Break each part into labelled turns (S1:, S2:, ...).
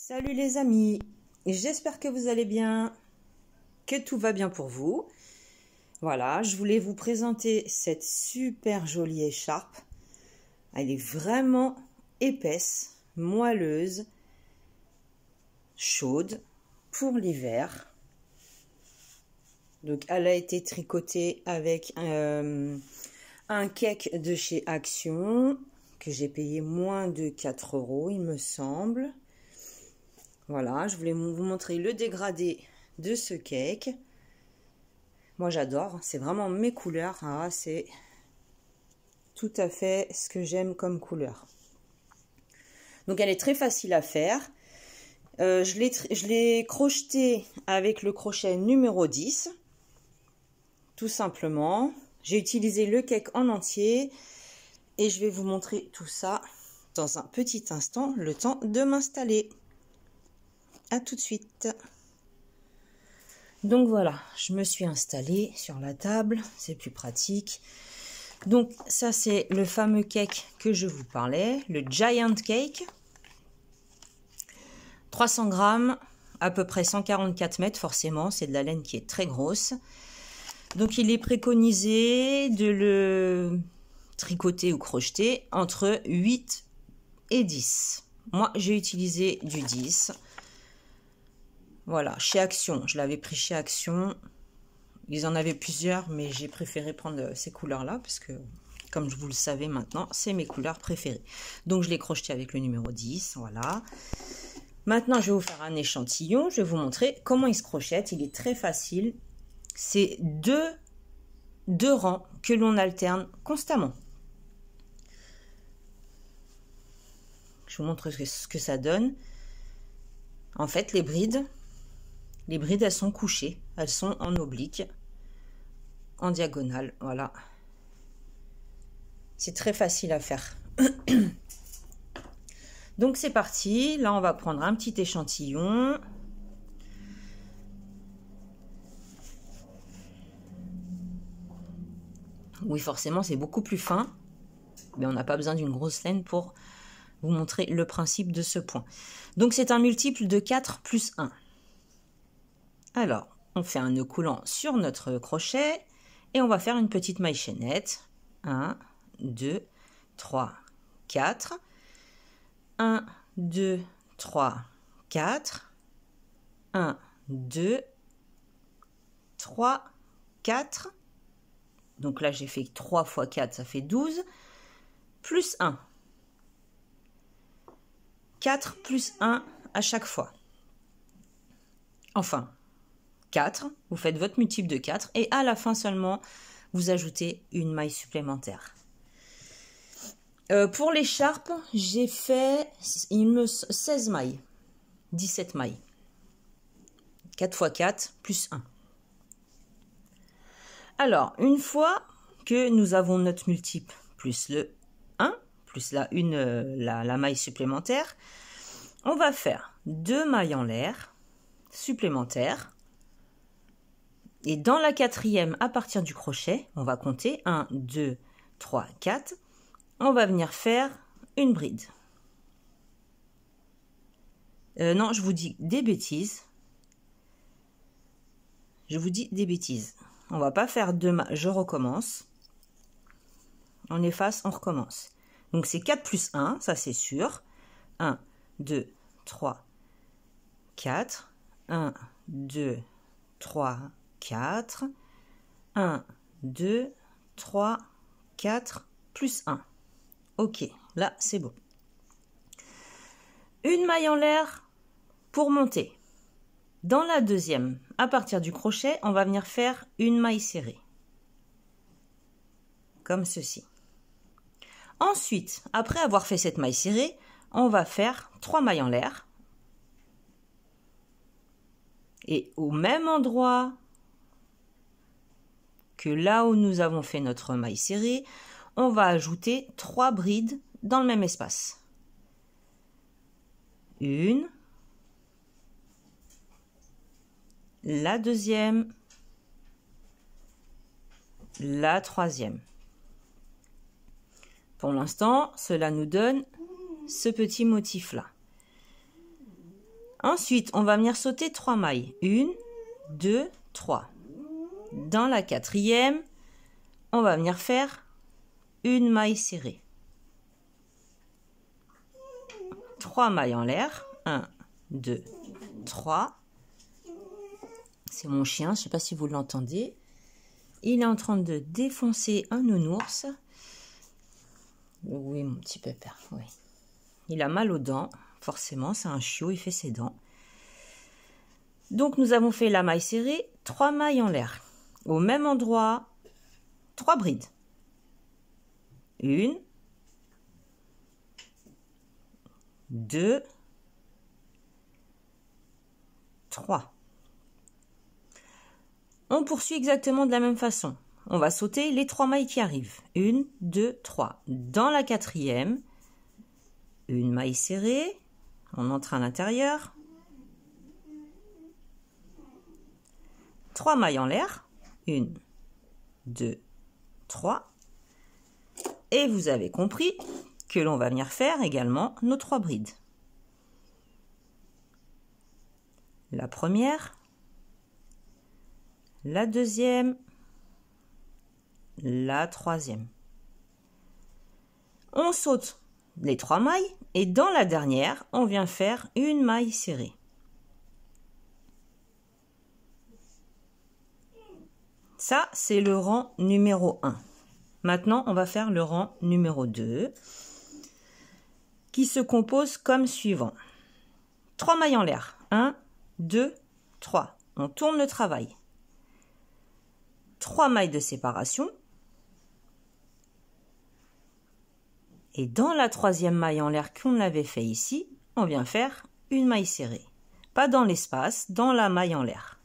S1: Salut les amis, j'espère que vous allez bien, que tout va bien pour vous. Voilà, je voulais vous présenter cette super jolie écharpe. Elle est vraiment épaisse, moelleuse, chaude pour l'hiver. Donc elle a été tricotée avec un cake de chez Action que j'ai payé moins de 4 €, il me semble. Voilà, je voulais vous montrer le dégradé de ce cake. Moi, j'adore. C'est vraiment mes couleurs. Ah, c'est tout à fait ce que j'aime comme couleur. Donc, elle est très facile à faire. Je l'ai crocheté avec le crochet numéro 10. Tout simplement. J'ai utilisé le cake en entier. Et je vais vous montrer tout ça dans un petit instant, le temps de m'installer. À tout de suite. Donc voilà, je me suis installée sur la table, c'est plus pratique. Donc ça c'est le fameux cake que je vous parlais, le Giant Cake. 300 grammes, à peu près 144 mètres forcément, c'est de la laine qui est très grosse. Donc il est préconisé de le tricoter ou crocheter entre 8 et 10. Moi j'ai utilisé du 10. Voilà, chez Action, je l'avais pris chez Action. Ils en avaient plusieurs, mais j'ai préféré prendre ces couleurs-là, parce que, comme vous le savez maintenant, c'est mes couleurs préférées. Donc, je l'ai crocheté avec le numéro 10, voilà. Maintenant, je vais vous faire un échantillon. Je vais vous montrer comment il se crochette. Il est très facile. C'est deux rangs que l'on alterne constamment. Je vous montre ce que ça donne. En fait, les brides, elles sont couchées, elles sont en oblique, en diagonale, voilà. C'est très facile à faire. Donc c'est parti, là on va prendre un petit échantillon. Oui, forcément c'est beaucoup plus fin, mais on n'a pas besoin d'une grosse laine pour vous montrer le principe de ce point. Donc c'est un multiple de 4 plus 1. Alors, on fait un nœud coulant sur notre crochet et on va faire une petite maille chaînette. 1, 2, 3, 4. 1, 2, 3, 4. 1, 2, 3, 4. Donc là, j'ai fait 3 fois 4, ça fait 12. Plus 1. 4 plus 1 à chaque fois. Enfin, 4, vous faites votre multiple de 4 et à la fin seulement, vous ajoutez une maille supplémentaire. Pour l'écharpe, j'ai fait 16 mailles, 17 mailles. 4 fois 4 plus 1. Alors, une fois que nous avons notre multiple plus le 1, plus la maille supplémentaire, on va faire 2 mailles en l'air supplémentaires. Et dans la quatrième, à partir du crochet, on va compter 1, 2, 3, 4. On va venir faire une bride. Non, je vous dis des bêtises. On va pas faire 2 mailles. Je recommence. On efface, on recommence. Donc c'est 4 plus 1, ça c'est sûr. 1, 2, 3, 4. 1, 2, 3, 4, 1, 2, 3, 4, plus 1. Ok, là c'est bon. Une maille en l'air pour monter. Dans la deuxième, à partir du crochet, on va venir faire une maille serrée. Comme ceci. Ensuite, après avoir fait cette maille serrée, on va faire 3 mailles en l'air. Et au même endroit que là où nous avons fait notre maille serrée, on va ajouter 3 brides dans le même espace. Une, la deuxième, la troisième. Pour l'instant, cela nous donne ce petit motif-là. Ensuite, on va venir sauter 3 mailles. 1, 2, 3. Dans la quatrième, on va venir faire une maille serrée. 3 mailles en l'air. 1, 2, 3. C'est mon chien, je ne sais pas si vous l'entendez. Il est en train de défoncer un nounours. Oui, mon petit pépère, oui. Il a mal aux dents, forcément, c'est un chiot, il fait ses dents. Donc, nous avons fait la maille serrée, 3 mailles en l'air. Au même endroit, 3 brides. 1, 2, 3. On poursuit exactement de la même façon. On va sauter les 3 mailles qui arrivent. 1, 2, 3. Dans la quatrième, une maille serrée. On entre à l'intérieur. 3 mailles en l'air. 1, 2, 3. Et vous avez compris que l'on va venir faire également nos 3 brides. La première, la deuxième, la troisième. On saute les 3 mailles et dans la dernière, on vient faire une maille serrée. Ça, c'est le rang numéro 1. Maintenant, on va faire le rang numéro 2 qui se compose comme suivant. 3 mailles en l'air. 1, 2, 3. On tourne le travail. 3 mailles de séparation. Et dans la troisième maille en l'air qu'on avait fait ici, on vient faire une maille serrée. Pas dans l'espace, dans la maille en l'air.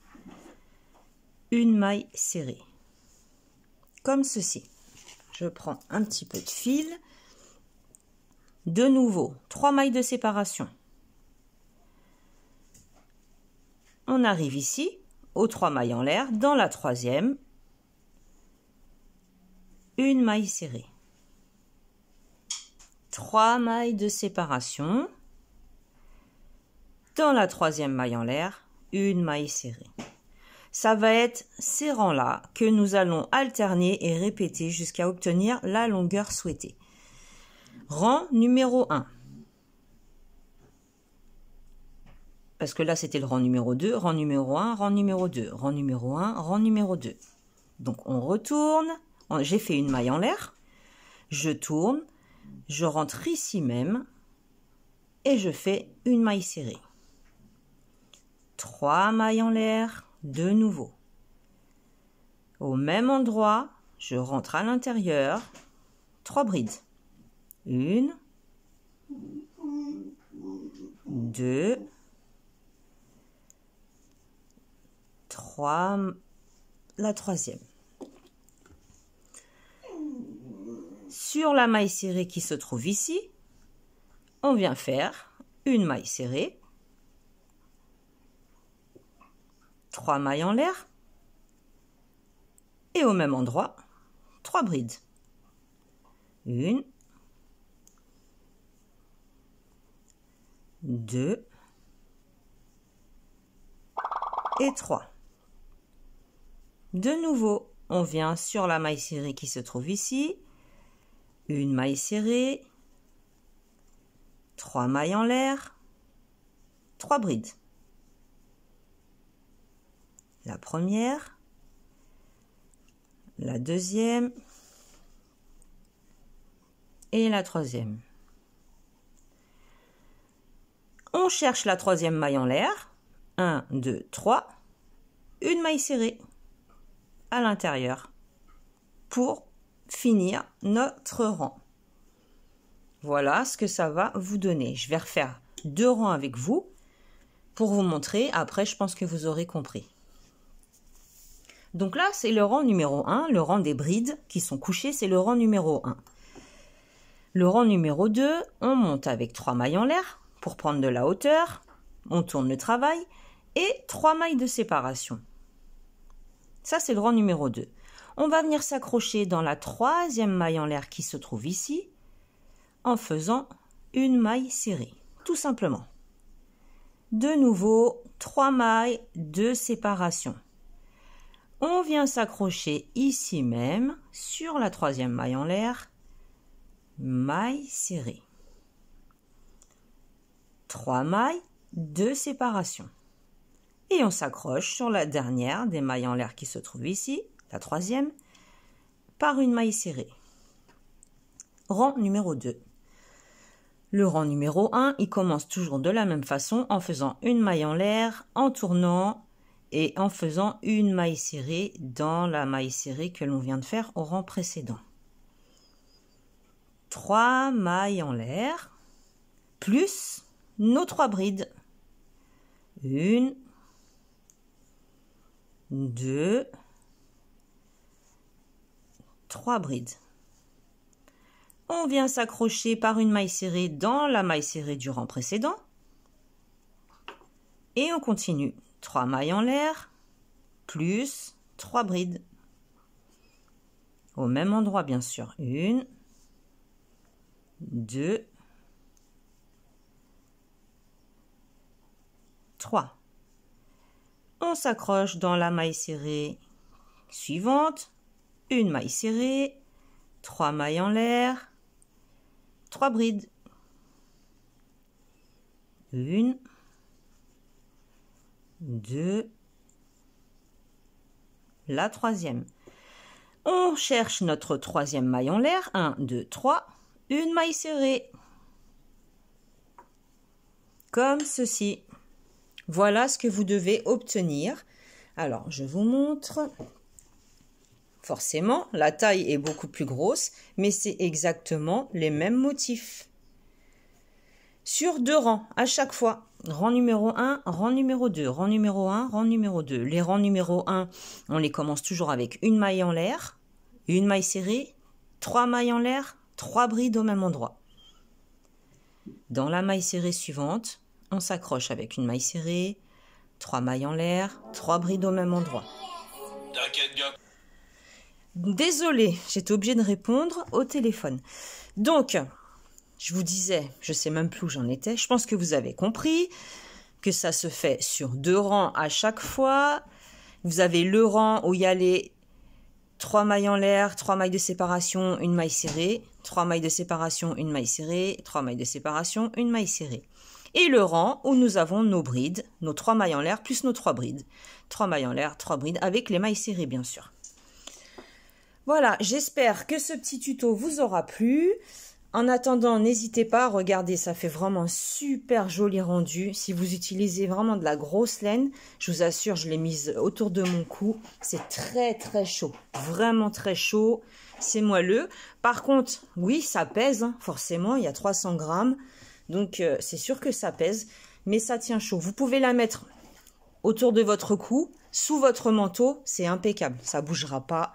S1: Une maille serrée. Comme ceci. Je prends un petit peu de fil. De nouveau, 3 mailles de séparation. On arrive ici, aux 3 mailles en l'air. Dans la troisième, une maille serrée. 3 mailles de séparation. Dans la troisième maille en l'air, une maille serrée. Ça va être ces rangs-là que nous allons alterner et répéter jusqu'à obtenir la longueur souhaitée. Rang numéro 1. Parce que là, c'était le rang numéro 2, rang numéro 1, rang numéro 2, rang numéro 1, rang numéro 2. Donc, on retourne. J'ai fait une maille en l'air. Je tourne. Je rentre ici même. Et je fais une maille serrée. 3 mailles en l'air. De nouveau. Au même endroit, je rentre à l'intérieur. 3 brides. 1, 2, 3, la troisième. Sur la maille serrée qui se trouve ici, on vient faire une maille serrée, 3 mailles en l'air, et au même endroit, 3 brides. 1, 2 et 3. De nouveau, on vient sur la maille serrée qui se trouve ici, une maille serrée, 3 mailles en l'air, 3 brides. La première, la deuxième et la troisième. On cherche la troisième maille en l'air. 1, 2, 3. Une maille serrée à l'intérieur pour finir notre rang. Voilà ce que ça va vous donner. Je vais refaire 2 rangs avec vous pour vous montrer. Après, je pense que vous aurez compris. Donc là, c'est le rang numéro 1, le rang des brides qui sont couchées, c'est le rang numéro 1. Le rang numéro 2, on monte avec 3 mailles en l'air pour prendre de la hauteur, on tourne le travail et 3 mailles de séparation. Ça, c'est le rang numéro 2. On va venir s'accrocher dans la troisième maille en l'air qui se trouve ici en faisant une maille serrée, tout simplement. De nouveau, 3 mailles de séparation. On vient s'accrocher ici même sur la 3e maille en l'air, maille serrée. 3 mailles de séparation. Et on s'accroche sur la dernière des mailles en l'air qui se trouve ici, la 3e, par une maille serrée. Rang numéro 2. Le rang numéro 1, il commence toujours de la même façon en faisant une maille en l'air, en tournant et en faisant une maille serrée dans la maille serrée que l'on vient de faire au rang précédent. 3 mailles en l'air, plus nos 3 brides. 1, 2, 3 brides. On vient s'accrocher par une maille serrée dans la maille serrée du rang précédent. Et on continue. 3 mailles en l'air, plus 3 brides. Au même endroit, bien sûr. 1, 2, 3. On s'accroche dans la maille serrée suivante. Une maille serrée, 3 mailles en l'air, 3 brides. 1, 2, la 3e. On cherche notre 3e maille en l'air. 1, 2, 3. Une maille serrée. Comme ceci. Voilà ce que vous devez obtenir. Alors, je vous montre. Forcément, la taille est beaucoup plus grosse, mais c'est exactement les mêmes motifs. Sur 2 rangs, à chaque fois. Rang numéro 1, rang numéro 2, rang numéro 1, rang numéro 2. Les rangs numéro 1, on les commence toujours avec une maille en l'air, une maille serrée, 3 mailles en l'air, 3 brides au même endroit. Dans la maille serrée suivante, on s'accroche avec une maille serrée, 3 mailles en l'air, 3 brides au même endroit. Désolée, j'étais obligée de répondre au téléphone. Donc, je vous disais, je sais même plus où j'en étais, je pense que vous avez compris que ça se fait sur 2 rangs à chaque fois. Vous avez le rang où il y a les 3 mailles en l'air, 3 mailles de séparation, une maille serrée, 3 mailles de séparation, une maille serrée, 3 mailles de séparation, une maille serrée. Et le rang où nous avons nos brides, nos 3 mailles en l'air plus nos 3 brides. 3 mailles en l'air, 3 brides avec les mailles serrées bien sûr. Voilà, j'espère que ce petit tuto vous aura plu. En attendant, n'hésitez pas à regarder, ça fait vraiment un super joli rendu. Si vous utilisez vraiment de la grosse laine, je vous assure, je l'ai mise autour de mon cou. C'est très très chaud, vraiment très chaud, c'est moelleux. Par contre, oui, ça pèse, hein, forcément, il y a 300 grammes. Donc, c'est sûr que ça pèse, mais ça tient chaud. Vous pouvez la mettre autour de votre cou, sous votre manteau, c'est impeccable. Ça ne bougera pas,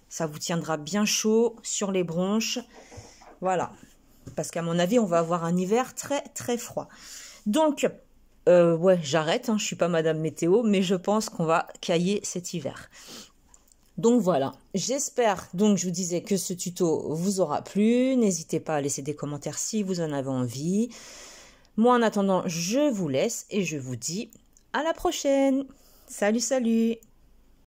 S1: ça vous tiendra bien chaud sur les bronches. Voilà, parce qu'à mon avis, on va avoir un hiver très très froid. Donc, ouais, j'arrête, hein, je ne suis pas Madame Météo, mais je pense qu'on va cailler cet hiver. Donc voilà, j'espère, donc je vous disais que ce tuto vous aura plu. N'hésitez pas à laisser des commentaires si vous en avez envie. Moi, en attendant, je vous laisse et je vous dis à la prochaine. Salut, salut!